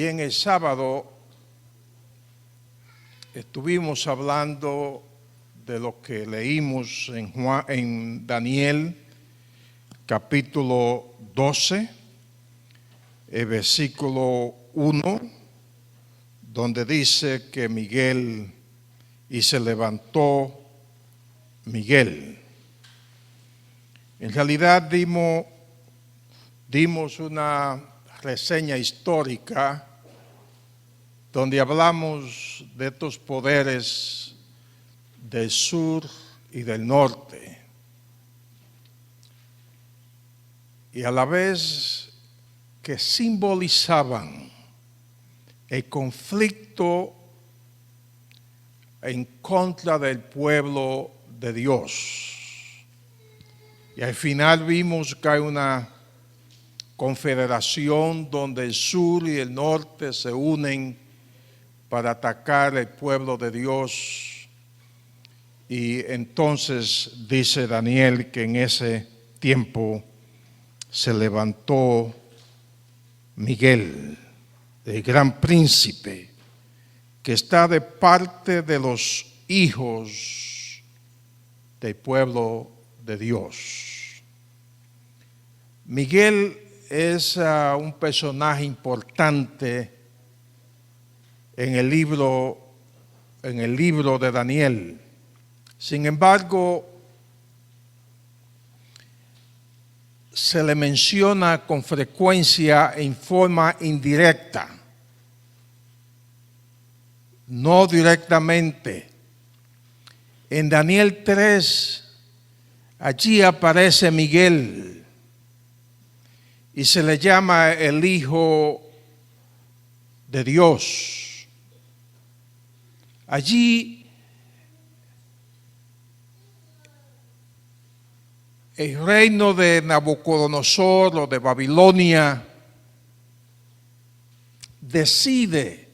Y en el sábado estuvimos hablando de lo que leímos en Daniel capítulo 12, el versículo 1, donde dice que Miguel y se levantó Miguel. En realidad dimos una reseña histórica donde hablamos de estos poderes del sur y del norte. Y a la vez que simbolizaban el conflicto en contra del pueblo de Dios. Y al final vimos que hay una confederación donde el sur y el norte se unen para atacar el pueblo de Dios. Y entonces dice Daniel que en ese tiempo se levantó Miguel, el gran príncipe, que está de parte de los hijos del pueblo de Dios. Miguel es un personaje importante en el libro de Daniel. Sin embargo, se le menciona con frecuencia en forma indirecta, no directamente. En Daniel 3, allí aparece Miguel y se le llama el Hijo de Dios. Allí el reino de Nabucodonosor o de Babilonia decide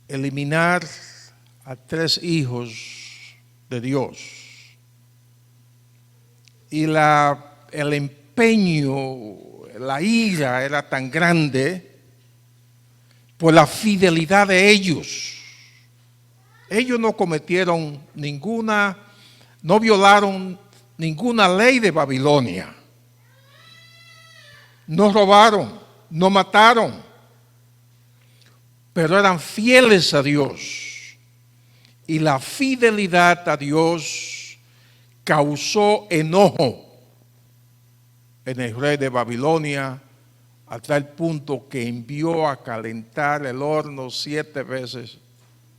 eliminar a 3 hijos de Dios. Y el empeño, la ira era tan grande por la fidelidad de ellos. Ellos no cometieron no violaron ninguna ley de Babilonia. No robaron, no mataron, pero eran fieles a Dios. Y la fidelidad a Dios causó enojo en el rey de Babilonia, a tal punto que envió a calentar el horno 7 veces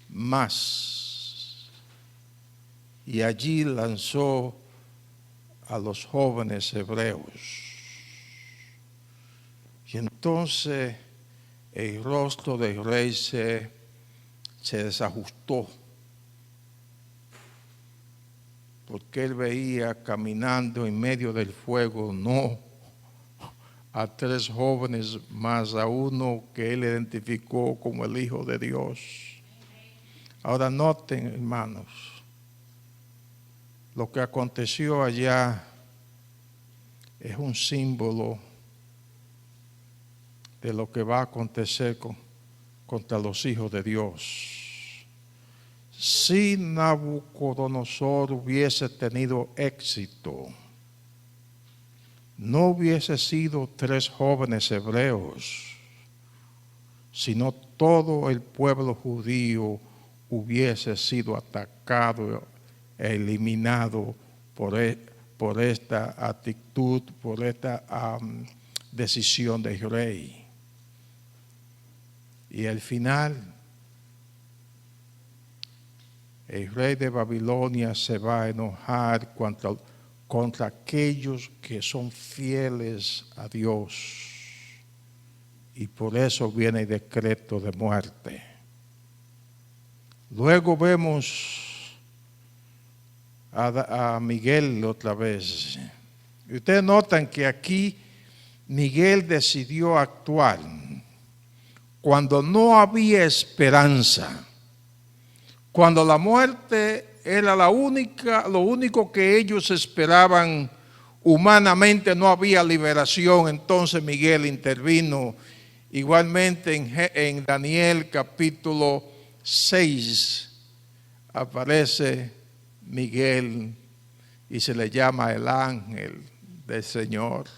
más. Y allí lanzó a los jóvenes hebreos. Y entonces el rostro del rey se desajustó, porque él veía caminando en medio del fuego, no a 3 jóvenes, más a uno que él identificó como el Hijo de Dios. Ahora noten, hermanos, lo que aconteció allá es un símbolo de lo que va a acontecer contra los hijos de Dios. Si Nabucodonosor hubiese tenido éxito, no hubiese sido 3 jóvenes hebreos, sino todo el pueblo judío hubiese sido atacado e eliminado por esta actitud, por esta decisión del rey. Y al final, el rey de Babilonia se va a enojar contra aquellos que son fieles a Dios. Y por eso viene el decreto de muerte. Luego vemos a Miguel otra vez. Y ustedes notan que aquí Miguel decidió actuar cuando no había esperanza, cuando la muerte era lo único que ellos esperaban humanamente no había liberación, entonces Miguel intervino. Igualmente en Daniel capítulo 6 aparece Miguel y se le llama el ángel del Señor.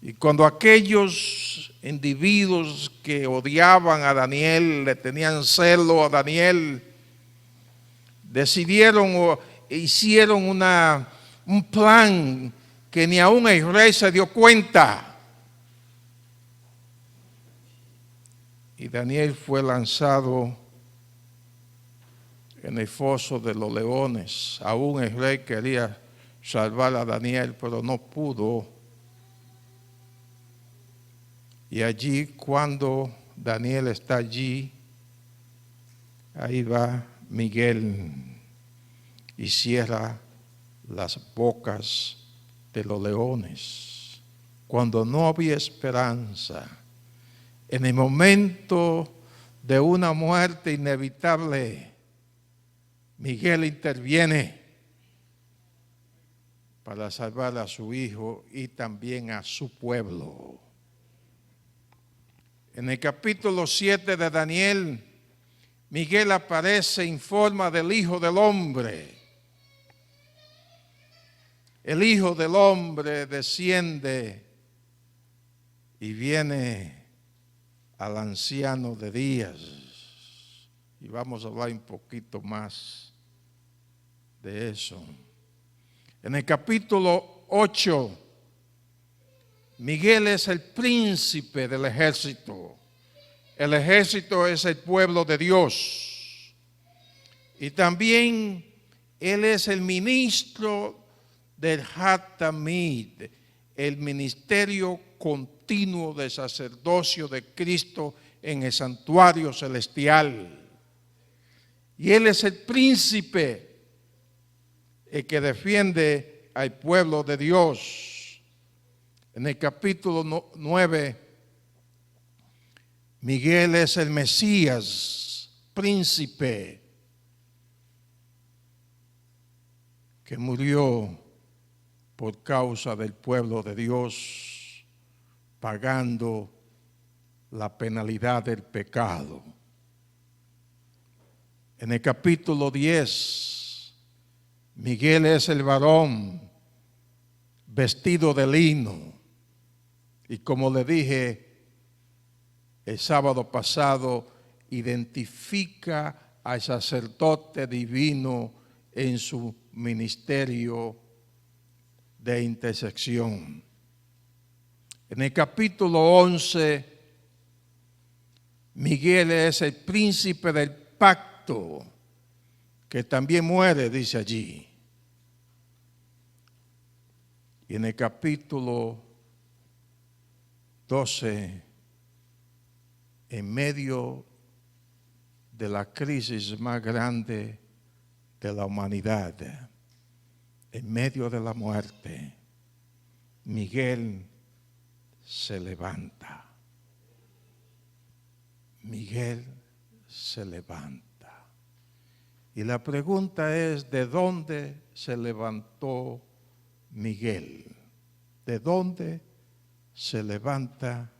Y cuando aquellos individuos que odiaban a Daniel, le tenían celo a Daniel, decidieron o hicieron un plan que ni aún el rey se dio cuenta. Y Daniel fue lanzado en el foso de los leones. Aún el rey quería salvar a Daniel, pero no pudo. Y allí, cuando Daniel está allí, ahí va Miguel y cierra las bocas de los leones. Cuando no había esperanza, en el momento de una muerte inevitable, Miguel interviene para salvar a su hijo y también a su pueblo. En el capítulo 7 de Daniel, Miguel aparece en forma del Hijo del Hombre. El Hijo del Hombre desciende y viene al anciano de días. Y vamos a hablar un poquito más de eso. En el capítulo 8, Miguel es el príncipe del ejército. El ejército es el pueblo de Dios. Y también él es el ministro del Hat-Tamid, el ministerio continuo de sacerdocio de Cristo en el santuario celestial. Y él es el príncipe, el que defiende al pueblo de Dios. En el capítulo 9, Miguel es el Mesías, príncipe, que murió por causa del pueblo de Dios, pagando la penalidad del pecado. En el capítulo 10, Miguel es el varón vestido de lino. Y como le dije el sábado pasado, identifica al sacerdote divino en su ministerio de intersección. En el capítulo 11, Miguel es el príncipe del pacto, que también muere, dice allí. Y en el capítulo 12, en medio de la crisis más grande de la humanidad, en medio de la muerte, Miguel se levanta. Miguel se levanta. Y la pregunta es, ¿de dónde se levantó Miguel? ¿De dónde se levanta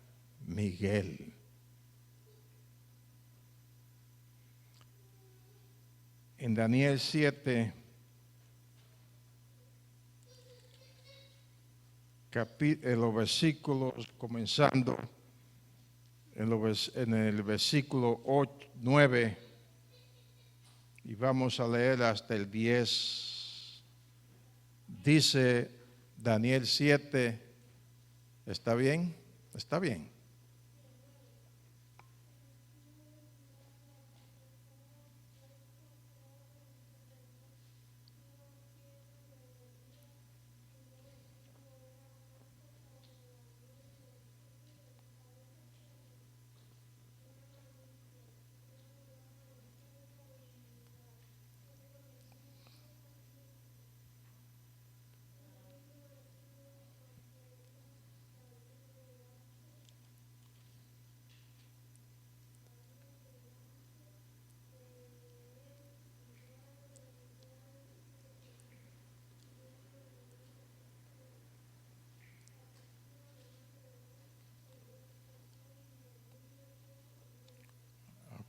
Miguel? En Daniel 7, en los versículos, comenzando en el versículo 9, y vamos a leer hasta el 10, dice Daniel 7, ¿está bien? Está bien.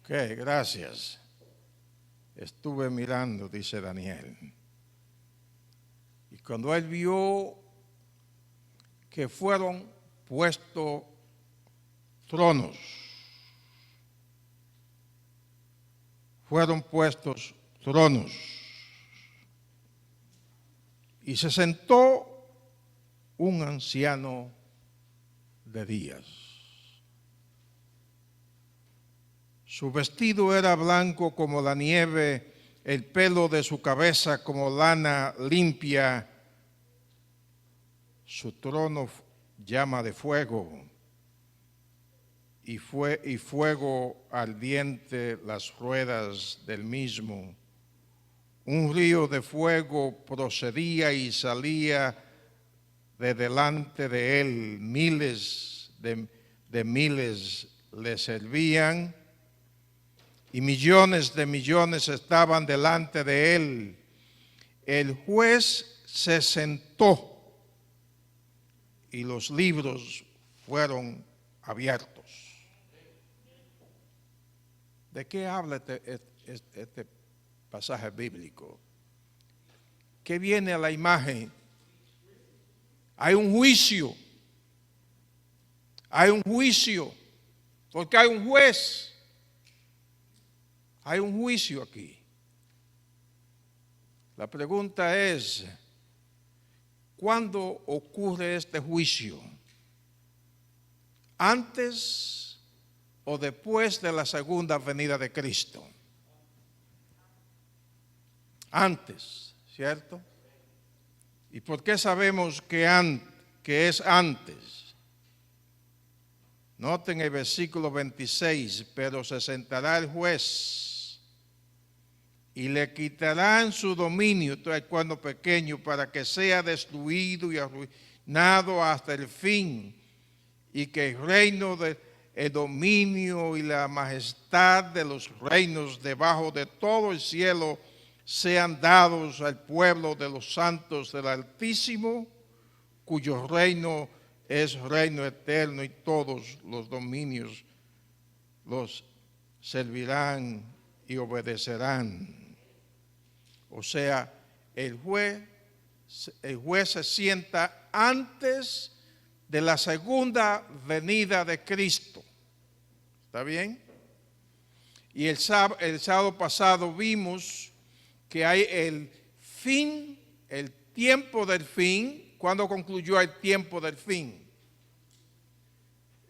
Ok, gracias. Estuve mirando, dice Daniel. Y cuando él vio que fueron puestos tronos, y se sentó un anciano de días. Su vestido era blanco como la nieve, el pelo de su cabeza como lana limpia, su trono llama de fuego y fuego ardiente las ruedas del mismo. Un río de fuego procedía y salía de delante de él. Miles de miles le servían y millones de millones estaban delante de él. El juez se sentó y los libros fueron abiertos. ¿De qué habla este pasaje bíblico? ¿Qué viene a la imagen? Hay un juicio. Hay un juicio. Porque hay un juez. Hay un juicio aquí. La pregunta es, ¿cuándo ocurre este juicio? ¿Antes o después de la segunda venida de Cristo? Antes, ¿cierto? ¿Y por qué sabemos que es antes? Noten el versículo 26, pero se sentará el juez y le quitarán su dominio, todo el cuerno pequeño, para que sea destruido y arruinado hasta el fin, y que el reino, el dominio y la majestad de los reinos debajo de todo el cielo sean dados al pueblo de los santos del Altísimo, cuyo reino es reino eterno, y todos los dominios los servirán y obedecerán. O sea, el juez se sienta antes de la segunda venida de Cristo. ¿Está bien? Y el sábado pasado vimos que hay el fin, el tiempo del fin. ¿Cuándo concluyó el tiempo del fin?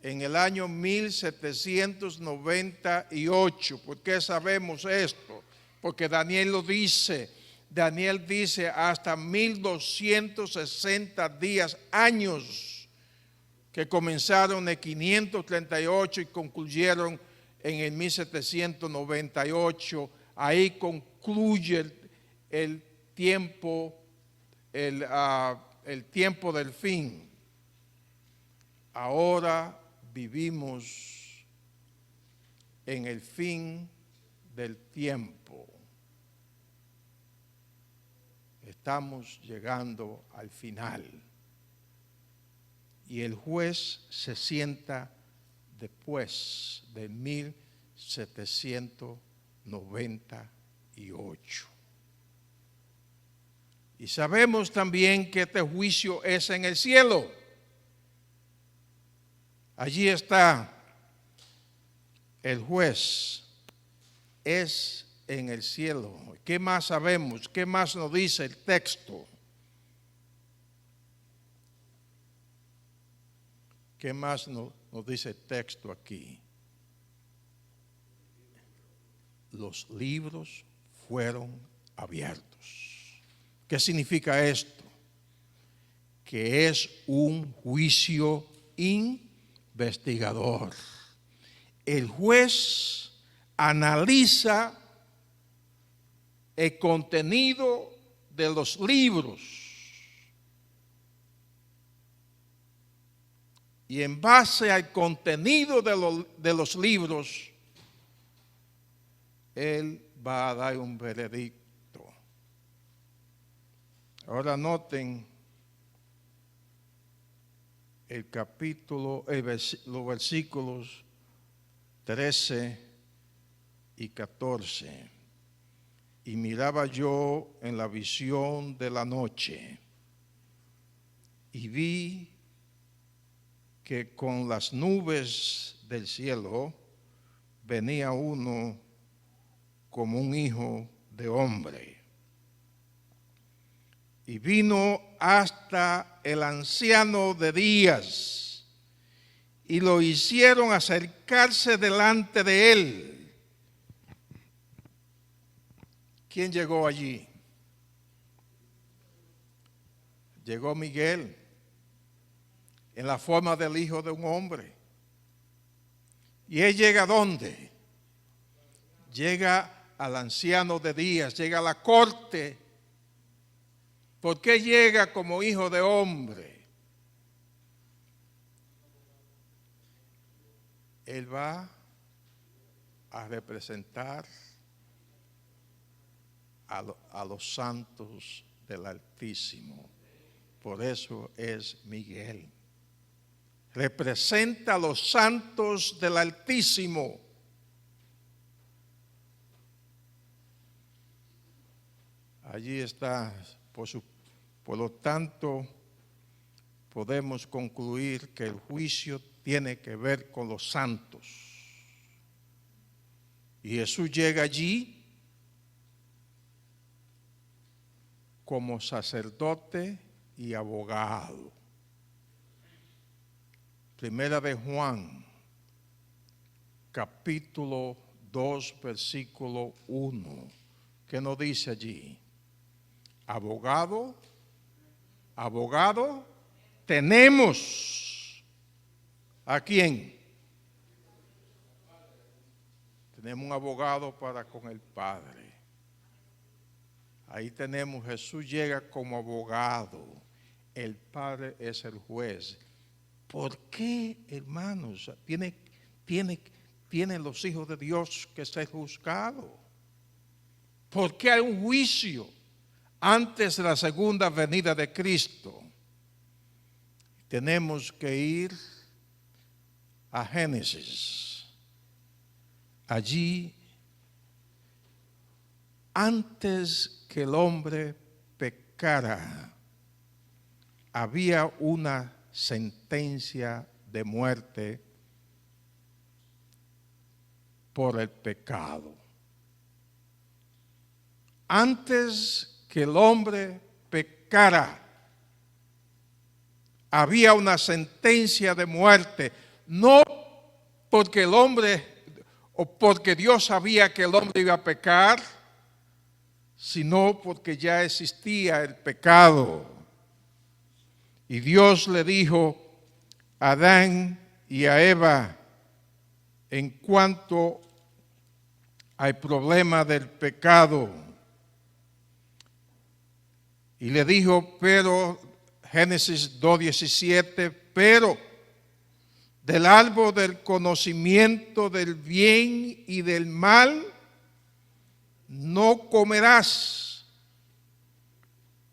En el año 1798. ¿Por qué sabemos esto? Porque Daniel lo dice. Daniel dice hasta 1260 días, años, que comenzaron en 538 y concluyeron en el 1798. Ahí concluye el tiempo del fin. Ahora vivimos en el fin del tiempo. Estamos llegando al final. Y el juez se sienta después de 1798. Y sabemos también que este juicio es en el cielo. Allí está el juez, es en el cielo. ¿Qué más sabemos? ¿Qué más nos dice el texto? ¿Qué más nos dice el texto aquí? Los libros fueron abiertos. ¿Qué significa esto? Que es un juicio investigador. El juez analiza el contenido de los libros y en base al contenido de los libros, él va a dar un veredicto. Ahora noten el capítulo, los versículos 13 y 14. Y miraba yo en la visión de la noche, y vi que con las nubes del cielo venía uno como un hijo de hombre. Y vino hasta el anciano de días, y lo hicieron acercarse delante de él. ¿Quién llegó allí? Llegó Miguel, en la forma del hijo de un hombre. ¿Y él llega a dónde? Llega al anciano de días, llega a la corte. ¿Por qué llega como hijo de hombre? Él va a representar a los santos del Altísimo. Por eso es Miguel. Representa a los santos del Altísimo. Allí está, por lo tanto, podemos concluir que el juicio tiene que ver con los santos. Y Jesús llega allí como sacerdote y abogado. Primera de Juan, capítulo 2, versículo 1. ¿Qué nos dice allí? Abogado tenemos. ¿A quién? Tenemos un abogado para con el Padre. Ahí tenemos, Jesús llega como abogado, el Padre es el juez. ¿Por qué, hermanos, tienen los hijos de Dios que ser juzgados? ¿Por qué hay un juicio antes de la segunda venida de Cristo? Tenemos que ir a Génesis. Allí, antes que el hombre pecara, había una sentencia de muerte por el pecado. Antes que el hombre pecara, había una sentencia de muerte, no porque el hombre o porque Dios sabía que el hombre iba a pecar, sino porque ya existía el pecado. Y Dios le dijo a Adán y a Eva en cuanto al problema del pecado. Y le dijo, pero, Génesis 2:17, pero del árbol del conocimiento del bien y del mal no comerás,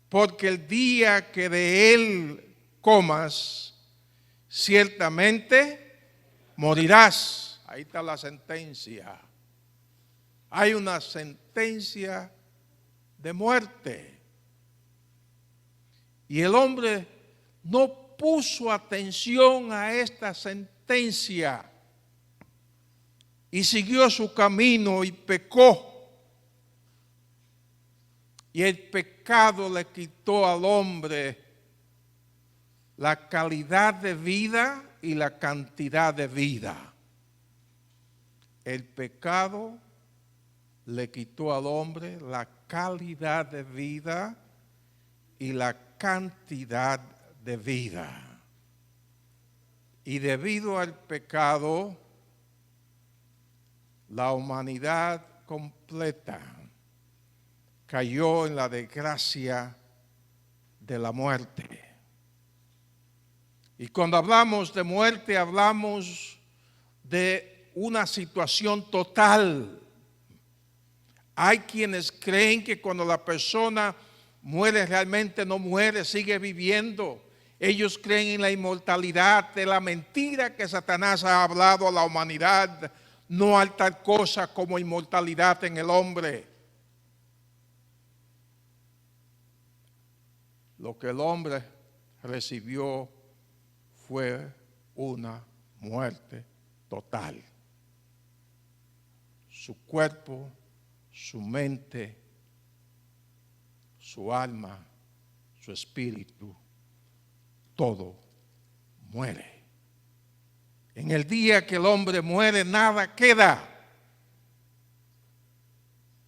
porque el día que de él comas, ciertamente morirás. Ahí está la sentencia. Hay una sentencia de muerte. Y el hombre no puso atención a esta sentencia y siguió su camino y pecó. Y el pecado le quitó al hombre la calidad de vida y la cantidad de vida. El pecado le quitó al hombre la calidad de vida y la cantidad de vida. Y debido al pecado, la humanidad completa cayó en la desgracia de la muerte. Y cuando hablamos de muerte, hablamos de una situación total. Hay quienes creen que cuando la persona muere, realmente no muere, sigue viviendo. Ellos creen en la inmortalidad, de la mentira que Satanás ha hablado a la humanidad. No hay tal cosa como inmortalidad en el hombre. Lo que el hombre recibió fue una muerte total. Su cuerpo, su mente, su alma, su espíritu, todo muere. En el día que el hombre muere, nada queda.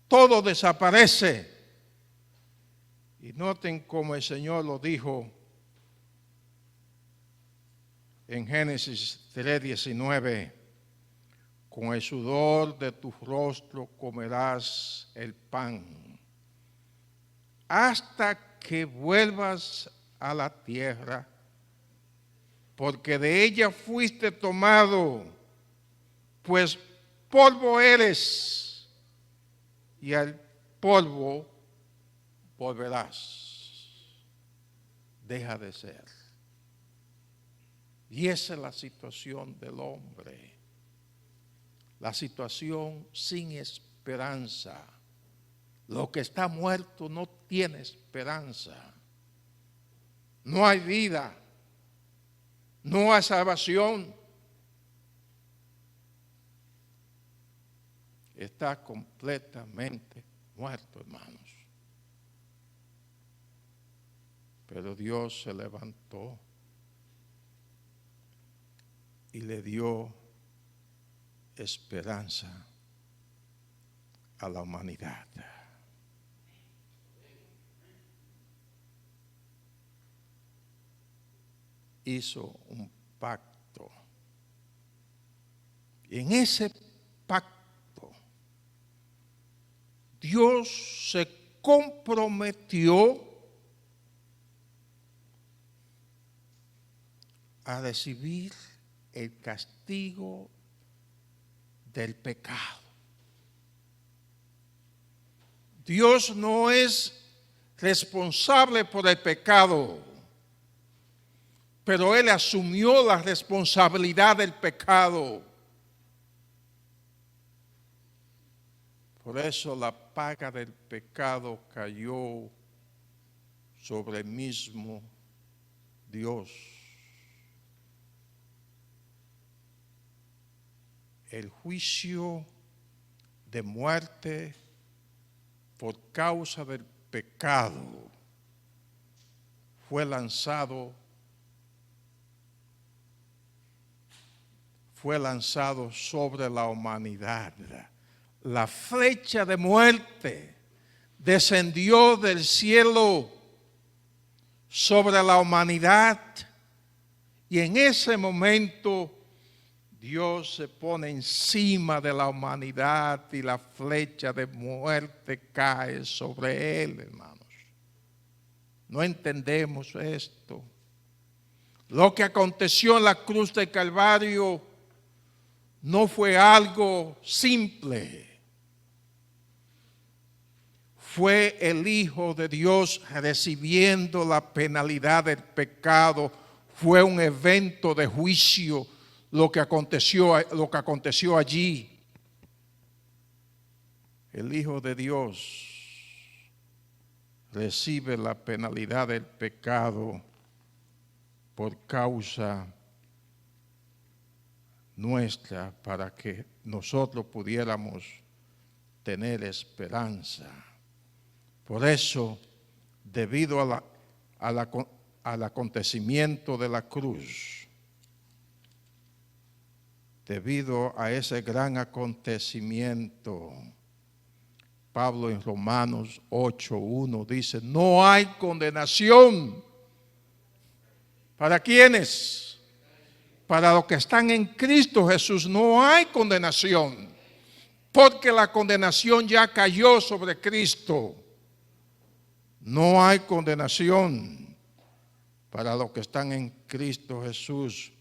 Todo desaparece. Y noten cómo el Señor lo dijo en Génesis 3:19. Con el sudor de tu rostro comerás el pan, hasta que vuelvas a la tierra, porque de ella fuiste tomado, pues polvo eres, y al polvo volverás. Deja de ser. Y esa es la situación del hombre. La situación sin esperanza. Lo que está muerto no tiene esperanza. No hay vida. No hay salvación. Está completamente muerto, hermanos. Pero Dios se levantó y le dio esperanza a la humanidad. Hizo un pacto. Y en ese pacto, Dios se comprometió a recibir el castigo del pecado. Dios no es responsable por el pecado, pero Él asumió la responsabilidad del pecado. Por eso la paga del pecado cayó sobre el mismo Dios. El juicio de muerte por causa del pecado fue lanzado sobre la humanidad. La flecha de muerte descendió del cielo sobre la humanidad y en ese momento Dios se pone encima de la humanidad y la flecha de muerte cae sobre él, hermanos. No entendemos esto. Lo que aconteció en la cruz del Calvario no fue algo simple. Fue el Hijo de Dios recibiendo la penalidad del pecado. Fue un evento de juicio lo que aconteció allí. El Hijo de Dios recibe la penalidad del pecado por causa nuestra para que nosotros pudiéramos tener esperanza. Por eso, debido al acontecimiento de la cruz, debido a ese gran acontecimiento, Pablo en Romanos 8:1 dice, no hay condenación. ¿Para quiénes? Para los que están en Cristo Jesús no hay condenación, porque la condenación ya cayó sobre Cristo. No hay condenación para los que están en Cristo Jesús.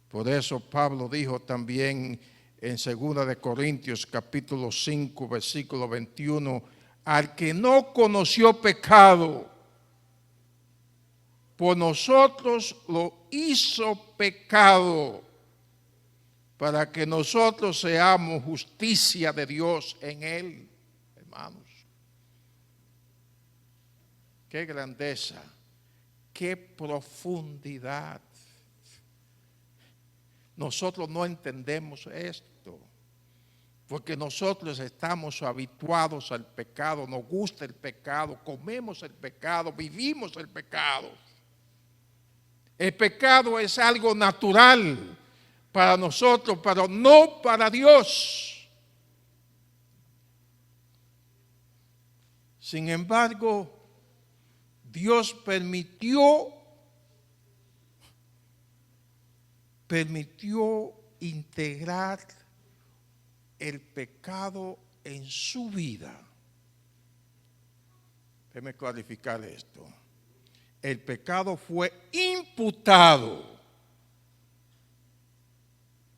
Por eso Pablo dijo también en 2 de Corintios capítulo 5 versículo 21, al que no conoció pecado, por nosotros lo hizo pecado, para que nosotros seamos justicia de Dios en Él, hermanos. Qué grandeza, qué profundidad. Nosotros no entendemos esto, porque nosotros estamos habituados al pecado, nos gusta el pecado, comemos el pecado, vivimos el pecado. El pecado es algo natural para nosotros, pero no para Dios. Sin embargo, Dios permitió integrar el pecado en su vida. Déjeme clarificar esto. El pecado fue imputado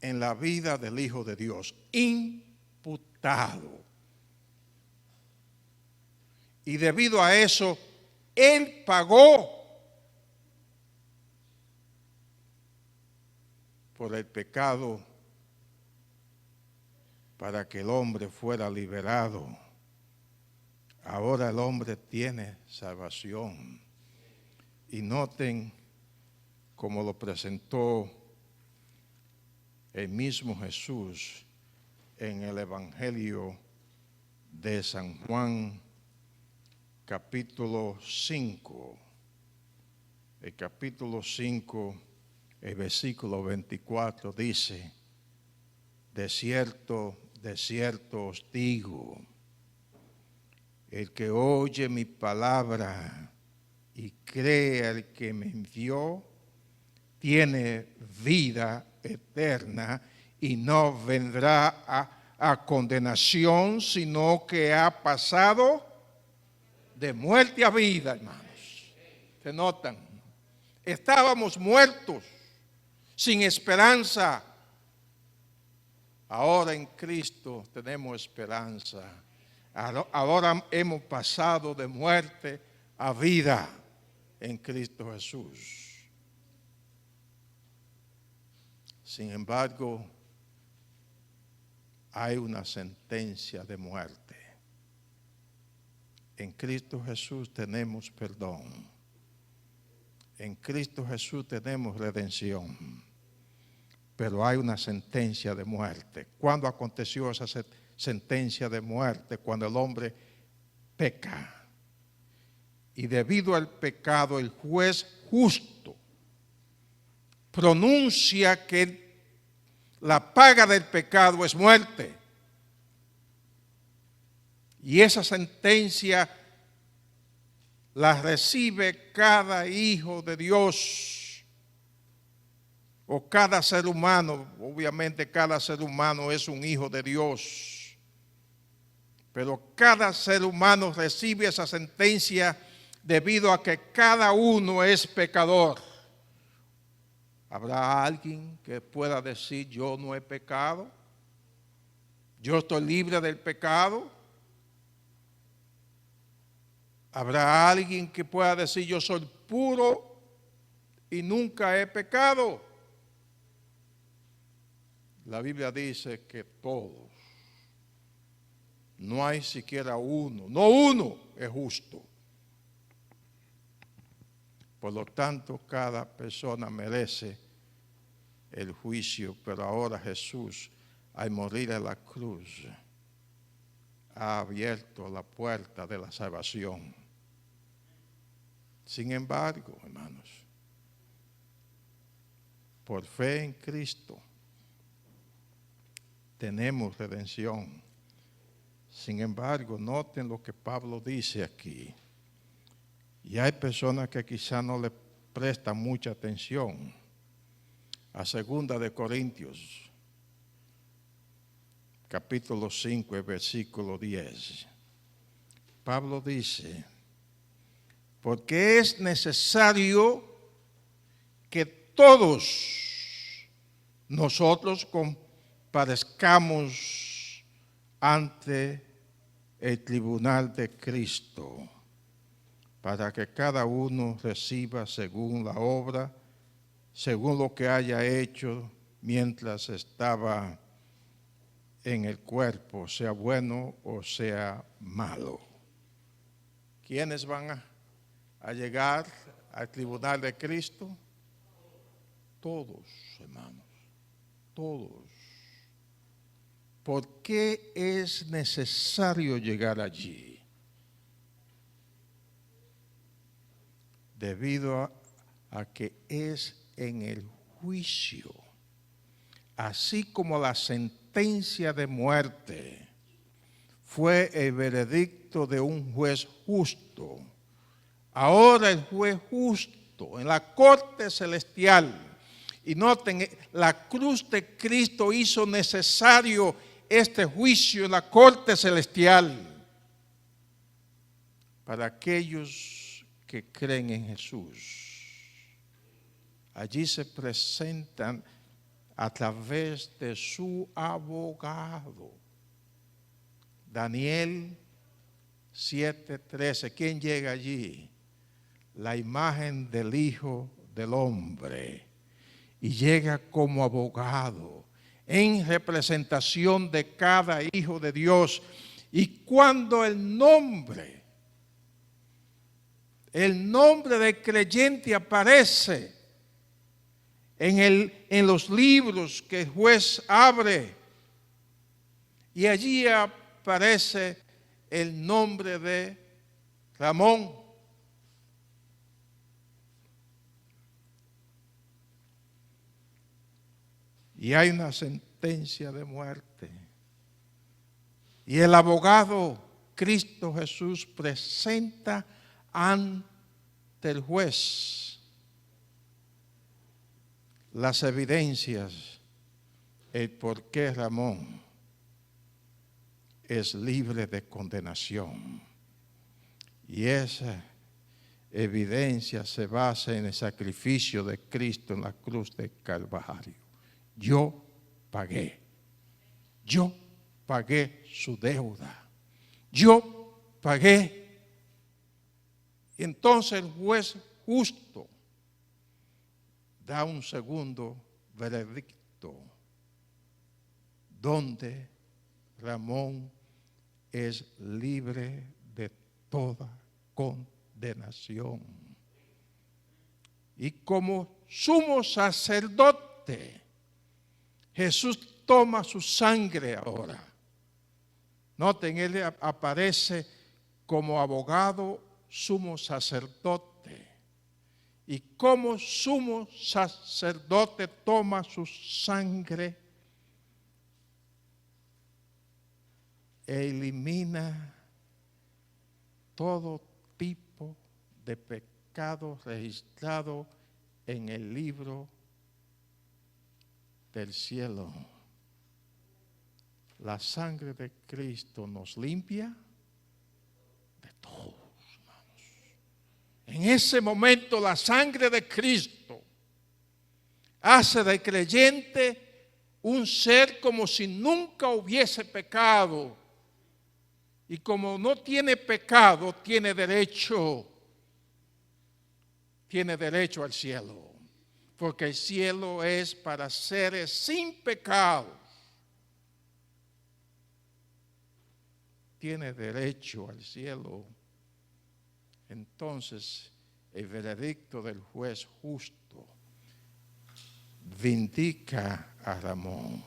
en la vida del Hijo de Dios. Imputado. Y debido a eso, Él pagó por el pecado para que el hombre fuera liberado. Ahora el hombre tiene salvación. Y noten cómo lo presentó el mismo Jesús en el Evangelio de San Juan, capítulo 5. El capítulo 5, el versículo 24 dice: de cierto os digo, el que oye mi palabra y cree al que me envió, tiene vida eterna y no vendrá a condenación, sino que ha pasado de muerte a vida, hermanos. ¿Se notan? Estábamos muertos, sin esperanza. Ahora en Cristo tenemos esperanza. Ahora hemos pasado de muerte a vida en Cristo Jesús. Sin embargo, hay una sentencia de muerte. En Cristo Jesús tenemos perdón. En Cristo Jesús tenemos redención. Pero hay una sentencia de muerte. ¿Cuándo aconteció esa sentencia de muerte? Cuando el hombre peca. Y debido al pecado, el juez justo pronuncia que la paga del pecado es muerte. Y esa sentencia la recibe cada hijo de Dios o cada ser humano. Obviamente cada ser humano es un hijo de Dios, pero cada ser humano recibe esa sentencia debido a que cada uno es pecador. ¿Habrá alguien que pueda decir: yo no he pecado? ¿Yo estoy libre del pecado? ¿Habrá alguien que pueda decir: yo soy puro y nunca he pecado? La Biblia dice que todos, no hay siquiera uno, no uno es justo. Por lo tanto, cada persona merece el juicio, pero ahora Jesús, al morir en la cruz, ha abierto la puerta de la salvación. Sin embargo, hermanos, por fe en Cristo tenemos redención. Sin embargo, noten lo que Pablo dice aquí. Y hay personas que quizá no le prestan mucha atención. A 2 de Corintios, capítulo 5, versículo 10. Pablo dice: porque es necesario que todos nosotros comparezcamos ante el tribunal de Cristo, para que cada uno reciba según la obra, según lo que haya hecho, mientras estaba en el cuerpo, sea bueno o sea malo. ¿Quiénes van a llegar al tribunal de Cristo? Todos, hermanos, todos. ¿Por qué es necesario llegar allí? Debido a que es en el juicio, así como la sentencia de muerte fue el veredicto de un juez justo. Ahora el juez justo en la corte celestial, y noten, la cruz de Cristo hizo necesario este juicio en la corte celestial para aquellos que creen en Jesús. Allí se presentan a través de su abogado. Daniel 7:13. ¿Quién llega allí? La imagen del Hijo del Hombre. Y llega como abogado en representación de cada hijo de Dios. Y cuando el nombre del creyente aparece en los libros que el juez abre, y allí aparece el nombre de Ramón. Y hay una sentencia de muerte. Y el abogado, Cristo Jesús, presenta ante el juez las evidencias, el por qué Ramón es libre de condenación. Y esa evidencia se basa en el sacrificio de Cristo en la cruz del Calvario. Yo pagué su deuda, yo pagué. Y entonces el juez justo da un segundo veredicto, donde Ramón es libre de toda condenación. Y como sumo sacerdote, Jesús toma su sangre ahora. Noten, él aparece como abogado, sumo sacerdote. Y como sumo sacerdote toma su sangre, elimina todo tipo de pecado registrado en el libro del cielo. La sangre de Cristo nos limpia de todo, hermanos. En ese momento la sangre de Cristo hace del creyente un ser como si nunca hubiese pecado. Y como no tiene pecado, tiene derecho al cielo. Porque el cielo es para seres sin pecado. Tiene derecho al cielo. Entonces, el veredicto del juez justo vindica a Ramón,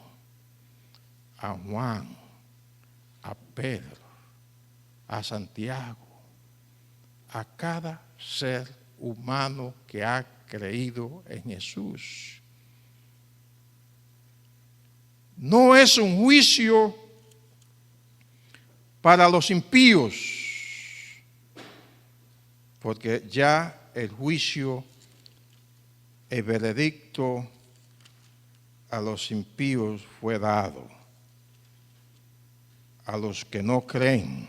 a Juan, a Pedro, a Santiago, a cada ser humano que ha creído en Jesús. No es un juicio para los impíos, porque ya el juicio, el veredicto a los impíos fue dado, a los que no creen,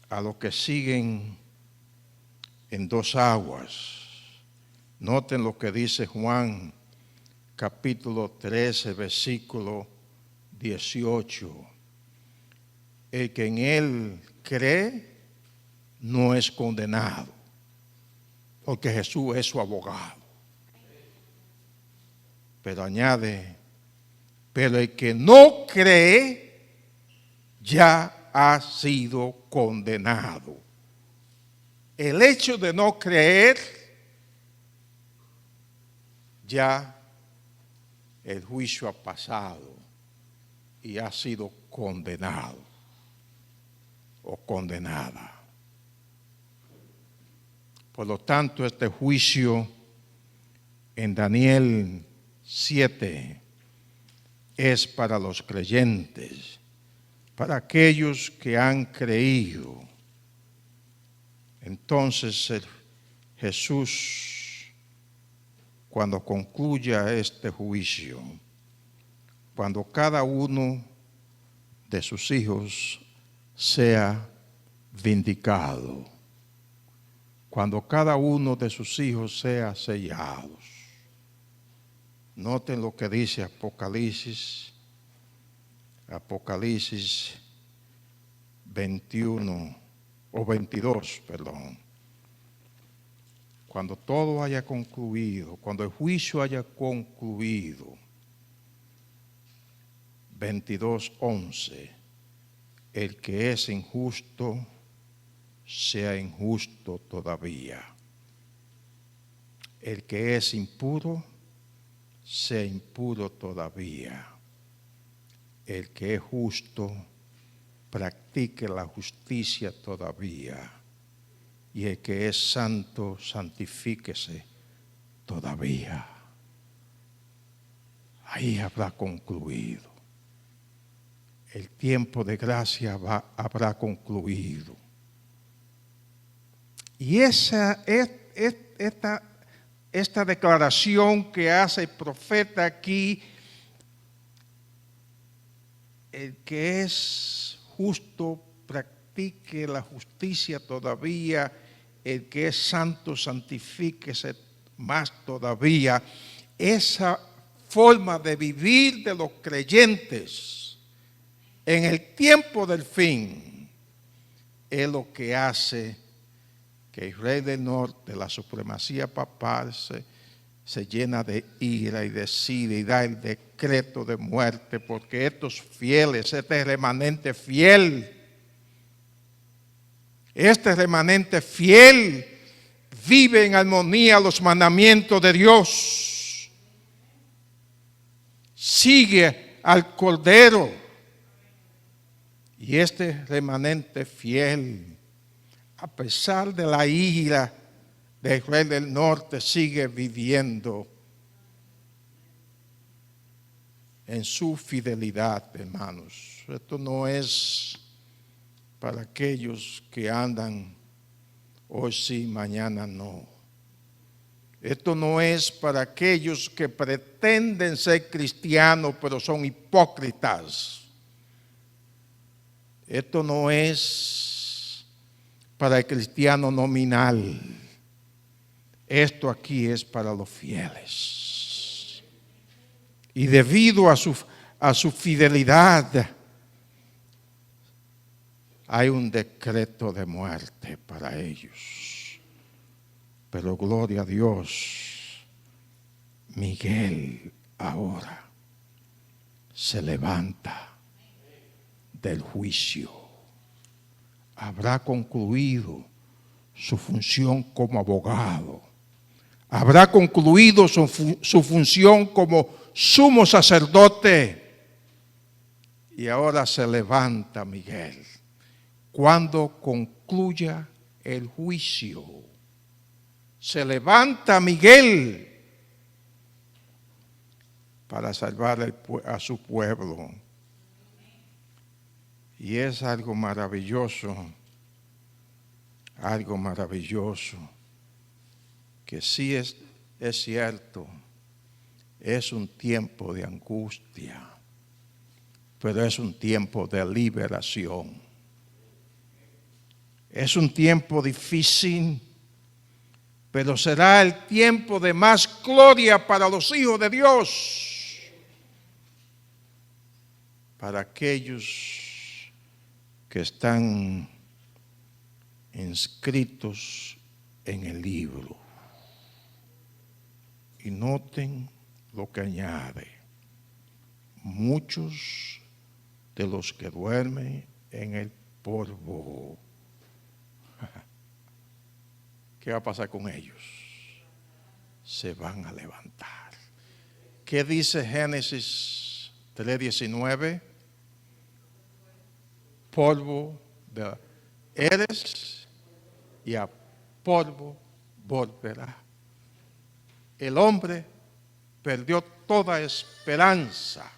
a los que siguen en dos aguas. Noten lo que dice Juan capítulo 13, versículo 18. El que en él cree no es condenado, porque Jesús es su abogado. Pero añade, pero el que no cree ya ha sido condenado. El hecho de no creer, ya el juicio ha pasado y ha sido condenado o condenada. Por lo tanto, este juicio en Daniel 7 es para los creyentes, para aquellos que han creído. Entonces Jesús, cuando concluya este juicio, cuando cada uno de sus hijos sea vindicado, cuando cada uno de sus hijos sea sellado. Noten lo que dice Apocalipsis 21 o 22, perdón. Cuando todo haya concluido, cuando el juicio haya concluido, 22:11, el que es injusto, sea injusto todavía. El que es impuro, sea impuro todavía. El que es justo, practique la justicia todavía. Y el que es santo, santifíquese todavía. Ahí habrá concluido. El tiempo de gracia habrá concluido. Y esta declaración que hace el profeta aquí, el que es justo practique la justicia todavía, el que es santo santifíquese más todavía. Esa forma de vivir de los creyentes en el tiempo del fin es lo que hace que el rey del norte, la supremacía papal, se llena de ira y decide y da el decreto de muerte, porque estos fieles, este remanente fiel, vive en armonía los mandamientos de Dios, sigue al Cordero, y este remanente fiel, a pesar de la ira del rey del norte, sigue viviendo en su fidelidad, hermanos. Esto no es para aquellos que andan hoy sí, mañana no. Esto no es para aquellos que pretenden ser cristianos, pero son hipócritas. Esto no es para el cristiano nominal. Esto aquí es para los fieles. Y debido a su fidelidad, hay un decreto de muerte para ellos. Pero gloria a Dios, Miguel ahora se levanta del juicio. Habrá concluido su función como abogado. Habrá concluido su función como sumo sacerdote. Y ahora se levanta Miguel. Cuando concluya el juicio, se levanta Miguel para salvar a su pueblo. Y es algo maravilloso, que sí es cierto, es un tiempo de angustia, pero es un tiempo de liberación. Es un tiempo difícil, pero será el tiempo de más gloria para los hijos de Dios, para aquellos que están inscritos en el libro. Y noten lo que añade. Muchos de los que duermen en el polvo. ¿Qué va a pasar con ellos? Se van a levantar. ¿Qué dice Génesis 3:19? Polvo eres y a polvo volverá. El hombre perdió toda esperanza.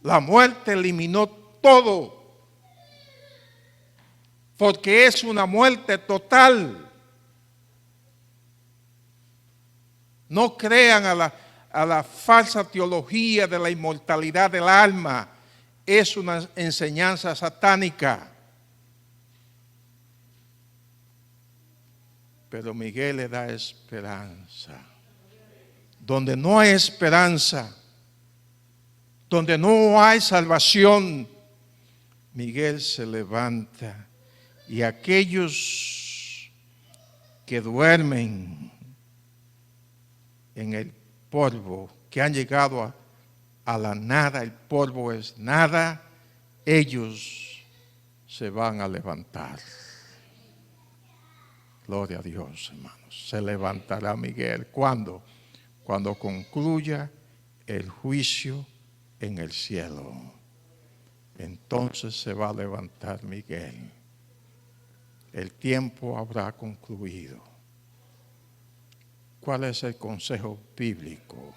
La muerte eliminó todo, porque es una muerte total. No crean a la falsa teología de la inmortalidad del alma. Es una enseñanza satánica. Pero Miguel le da esperanza. Donde no hay esperanza, donde no hay salvación, Miguel se levanta y aquellos que duermen en el polvo, que han llegado a la nada, el polvo es nada, ellos se van a levantar. Gloria a Dios, hermanos. Se levantará Miguel. ¿Cuándo? Cuando concluya el juicio en el cielo. Entonces se va a levantar Miguel. El tiempo habrá concluido. ¿Cuál es el consejo bíblico?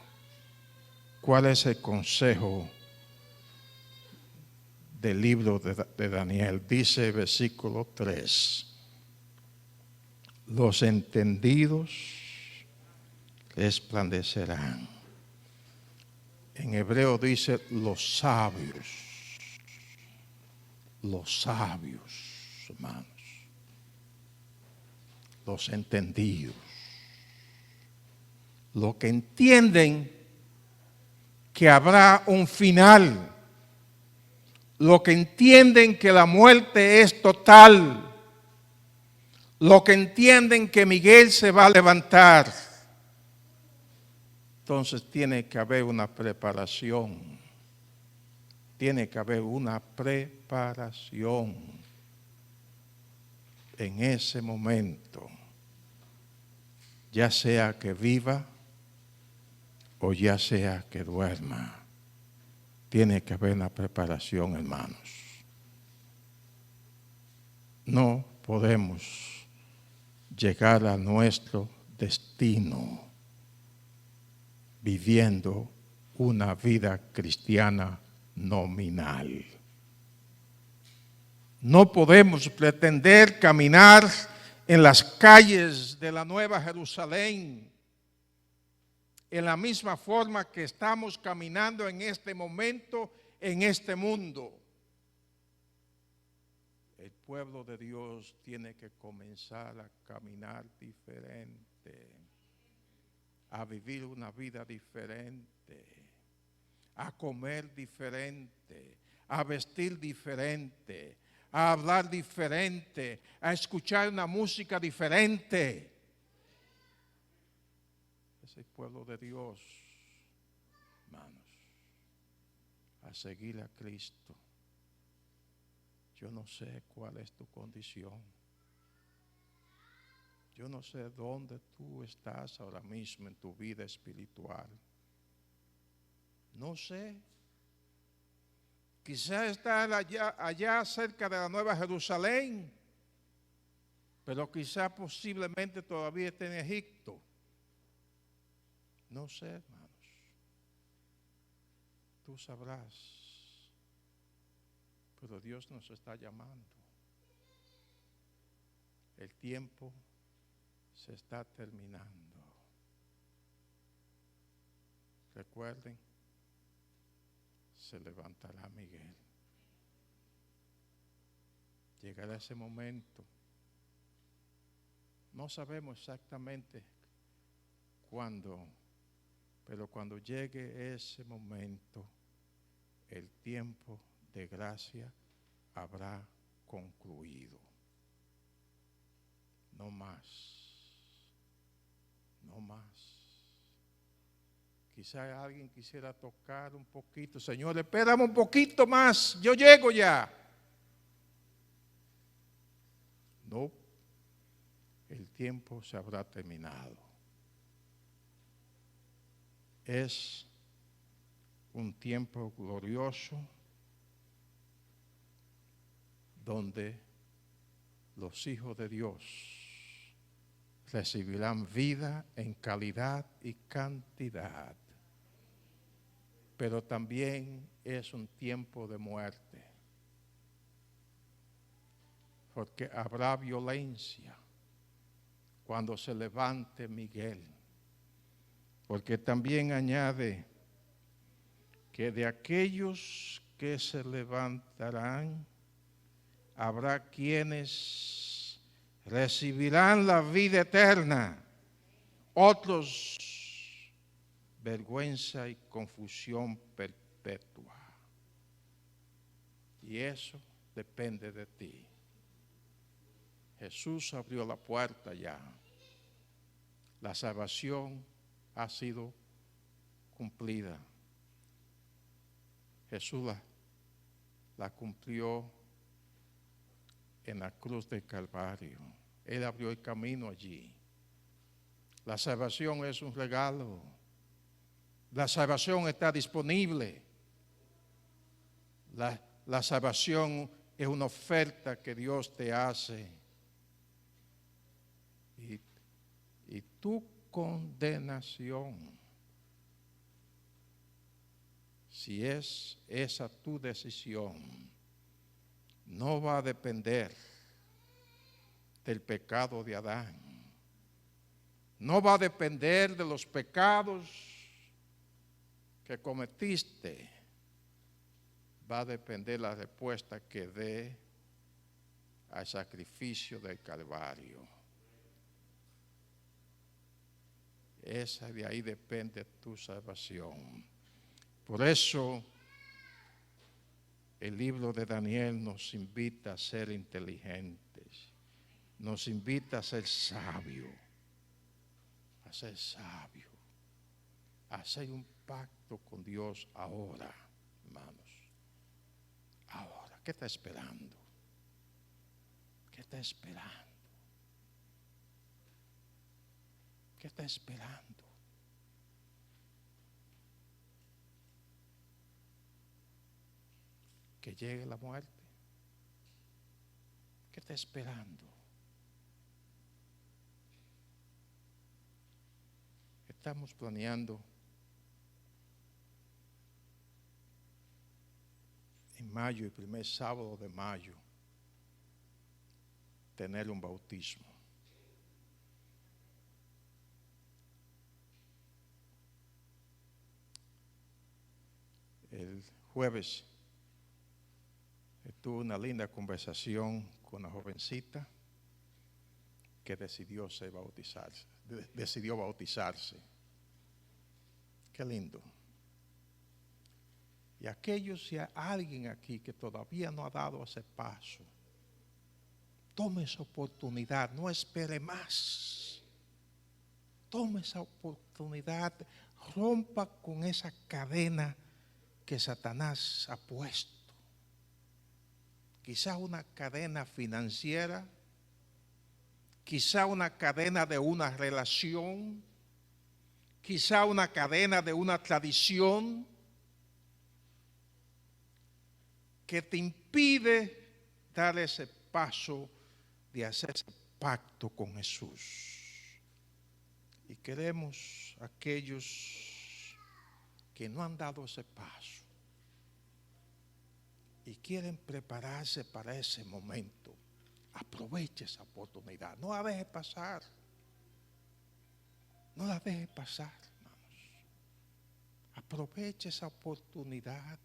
¿Cuál es el consejo del libro de Daniel? Dice el versículo 3. Los entendidos resplandecerán. En hebreo dice los sabios, hermanos, los entendidos, los que entienden que habrá un final, los que entienden que la muerte es total, los que entienden que Miguel se va a levantar. Entonces tiene que haber una preparación. Tiene que haber una preparación en ese momento. Ya sea que viva o ya sea que duerma. Tiene que haber una preparación, hermanos. No podemos llegar a nuestro destino viviendo una vida cristiana nominal. No podemos pretender caminar en las calles de la Nueva Jerusalén en la misma forma que estamos caminando en este momento en este mundo. El pueblo de Dios tiene que comenzar a caminar diferente, a vivir una vida diferente, a comer diferente, a vestir diferente, a hablar diferente, a escuchar una música diferente. Es el pueblo de Dios, hermanos, a seguir a Cristo. Yo no sé cuál es tu condición. Yo no sé dónde tú estás ahora mismo en tu vida espiritual. No sé. Quizás estás allá cerca de la Nueva Jerusalén, pero quizás posiblemente todavía esté en Egipto. No sé, hermanos. Tú sabrás. Pero Dios nos está llamando. El tiempo se está terminando. Recuerden, se levantará Miguel. Llegará ese momento. No sabemos exactamente cuándo, pero cuando llegue ese momento, el tiempo de gracia habrá concluido. No más. No más. Quizá alguien quisiera tocar un poquito. Señor, espérame un poquito más, yo llego ya. No, el tiempo se habrá terminado. Es un tiempo glorioso donde los hijos de Dios recibirán vida en calidad y cantidad. Pero también es un tiempo de muerte, porque habrá violencia cuando se levante Miguel, porque también añade que de aquellos que se levantarán, habrá quienes recibirán la vida eterna, otros vergüenza y confusión perpetua. Y eso depende de ti. Jesús abrió la puerta ya. La salvación ha sido cumplida. Jesús la cumplió en la cruz del Calvario. Él abrió el camino allí. La salvación es un regalo. La salvación está disponible. La salvación es una oferta que Dios te hace. Y tu condenación, si es esa tu decisión, no va a depender del pecado de Adán. No va a depender de los pecados que cometiste. Va a depender la respuesta que dé al sacrificio del Calvario. Esa de ahí depende tu salvación. Por eso el libro de Daniel nos invita a ser inteligentes, nos invita a ser sabios, a hacer un pacto con Dios ahora, hermanos. Ahora, ¿qué está esperando? ¿Qué está esperando? ¿Qué está esperando? Que llegue la muerte. ¿Qué está esperando? Estamos planeando en mayo, el primer sábado de mayo, tener un bautismo. El jueves tuve una linda conversación con una jovencita que decidió bautizarse. Qué lindo. Y aquellos, si hay alguien aquí que todavía no ha dado ese paso, tome esa oportunidad, no espere más. Tome esa oportunidad, rompa con esa cadena que Satanás ha puesto. Quizá una cadena financiera, quizá una cadena de una relación, quizá una cadena de una tradición que te impide dar ese paso de hacer ese pacto con Jesús. Y queremos aquellos que no han dado ese paso y quieren prepararse para ese momento. Aproveche esa oportunidad, no la deje pasar. No la deje pasar, hermanos. Aproveche esa oportunidad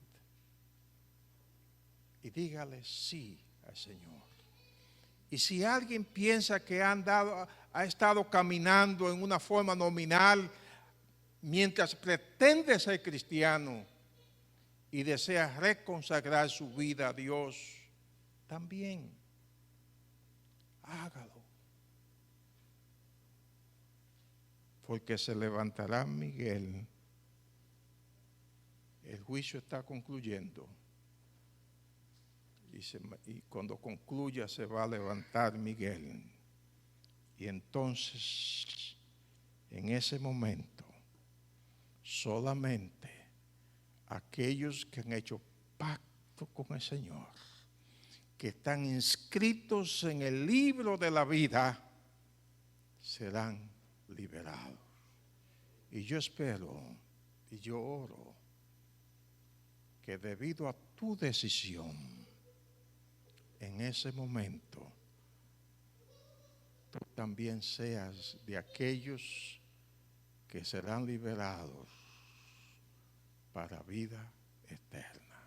y dígale sí al Señor. Y si alguien piensa que ha estado caminando en una forma nominal mientras pretende ser cristiano y desea reconsagrar su vida a Dios, también hágalo. Porque se levantará Miguel el juicio está concluyendo. Y cuando concluya se va a levantar Miguel. Y entonces, en ese momento, solamente aquellos que han hecho pacto con el Señor, que están inscritos en el libro de la vida, serán liberados. Y yo espero y yo oro que debido a tu decisión, en ese momento, tú también seas de aquellos que serán liberados para vida eterna.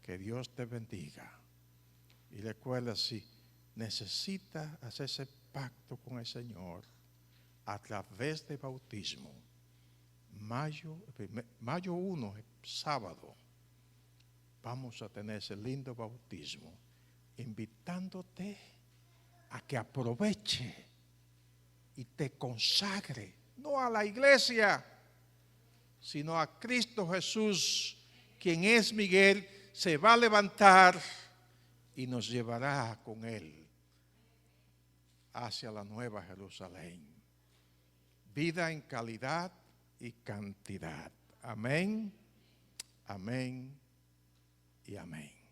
Que Dios te bendiga. Y recuerda, si necesitas hacer ese pacto con el Señor a través de bautismo, mayo 1, sábado, vamos a tener ese lindo bautismo, invitándote a que aproveche y te consagre, no a la iglesia, sino a Cristo Jesús, quien es Miguel, se va a levantar y nos llevará con Él hacia la nueva Jerusalén. Vida en calidad y cantidad. Amén, amén y amén.